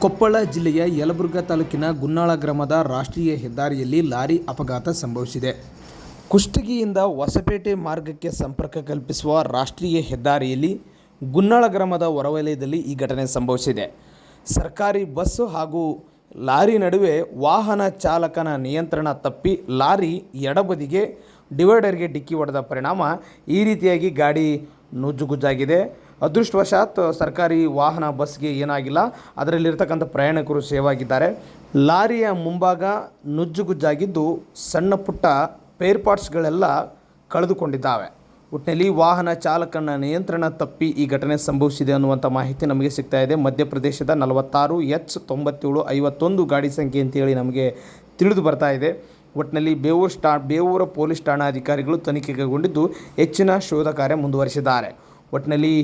ಕೊಪ್ಪಳ ಜಿಲ್ಲೆಯ ಯಲಬುರ್ಗಾ ತಾಲೂಕಿನ ಗುನ್ನಾಳ ಗ್ರಾಮದ ರಾಷ್ಟ್ರೀಯ ಹೆದ್ದಾರಿಯಲ್ಲಿ ಲಾರಿ ಅಪಘಾತ ಸಂಭವಿಸಿದೆ. ಕುಷ್ಟಗಿಯಿಂದ ಹೊಸಪೇಟೆ ಮಾರ್ಗಕ್ಕೆ ಸಂಪರ್ಕ ಕಲ್ಪಿಸುವ ರಾಷ್ಟ್ರೀಯ ಹೆದ್ದಾರಿಯಲ್ಲಿ ಗುನ್ನಾಳ ಗ್ರಾಮದ ಹೊರವಲಯದಲ್ಲಿ ಈ ಘಟನೆ ಸಂಭವಿಸಿದೆ. ಸರ್ಕಾರಿ ಬಸ್ ಹಾಗೂ ಲಾರಿ ನಡುವೆ ವಾಹನ ಚಾಲಕನ ನಿಯಂತ್ರಣ ತಪ್ಪಿ ಲಾರಿ ಎಡಬದಿಗೆ ಡಿವೈಡರ್ಗೆ ಡಿಕ್ಕಿ ಹೊಡೆದ ಪರಿಣಾಮ ಈ ರೀತಿಯಾಗಿ ಗಾಡಿ ನುಜ್ಜುಗುಜ್ಜಾಗಿದೆ. ಅದೃಷ್ಟವಶಾತ್ ಸರ್ಕಾರಿ ವಾಹನ ಬಸ್ಗೆ ಏನಾಗಿಲ್ಲ, ಅದರಲ್ಲಿರ್ತಕ್ಕಂಥ ಪ್ರಯಾಣಿಕರು ಸೇವ್ ಆಗಿದ್ದಾರೆ. ಲಾರಿಯ ಮುಂಭಾಗ ನುಜ್ಜುಗುಜ್ಜಾಗಿದ್ದು ಸಣ್ಣ ಪುಟ್ಟ ಪೇರ್ ಪಾರ್ಟ್ಸ್ಗಳೆಲ್ಲ ಕಳೆದುಕೊಂಡಿದ್ದಾವೆ. ಒಟ್ಟಿನಲ್ಲಿ ವಾಹನ ಚಾಲಕನ ನಿಯಂತ್ರಣ ತಪ್ಪಿ ಈ ಘಟನೆ ಸಂಭವಿಸಿದೆ ಅನ್ನುವಂಥ ಮಾಹಿತಿ ನಮಗೆ ಸಿಗ್ತಾ ಇದೆ. ಮಧ್ಯಪ್ರದೇಶದ 46H9751 ಗಾಡಿ ಸಂಖ್ಯೆ ಅಂತೇಳಿ ನಮಗೆ ತಿಳಿದು ಬರ್ತಾ ಇದೆ. ಒಟ್ಟಿನಲ್ಲಿ ಬೇವೂರು ಪೊಲೀಸ್ ಠಾಣಾಧಿಕಾರಿಗಳು ತನಿಖೆ ಕೈಗೊಂಡಿದ್ದು ಹೆಚ್ಚಿನ ಶೋಧ ಕಾರ್ಯ ಮುಂದುವರಿಸಿದ್ದಾರೆ. ಒಟ್ಟಿನಲ್ಲಿ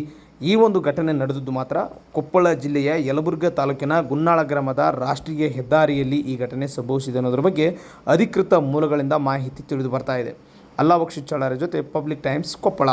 ಈ ಒಂದು ಘಟನೆ ನಡೆದಿದ್ದು ಮಾತ್ರ ಕೊಪ್ಪಳ ಜಿಲ್ಲೆಯ ಯಲಬುರ್ಗಾ ತಾಲೂಕಿನ ಗುನ್ನಾಳ ಗ್ರಾಮದ ರಾಷ್ಟ್ರೀಯ ಹೆದ್ದಾರಿಯಲ್ಲಿ ಈ ಘಟನೆ ಸಂಭವಿಸಿದೆ ಅನ್ನೋದ್ರ ಬಗ್ಗೆ ಅಧಿಕೃತ ಮೂಲಗಳಿಂದ ಮಾಹಿತಿ ತಿಳಿದು ಬರ್ತಾ ಇದೆ. ಅಲ್ಲಾ ಬಕ್ಷಿ ಚಳ್ಳರ ಜೊತೆ ಪಬ್ಲಿಕ್ ಟೈಮ್ಸ್ ಕೊಪ್ಪಳ.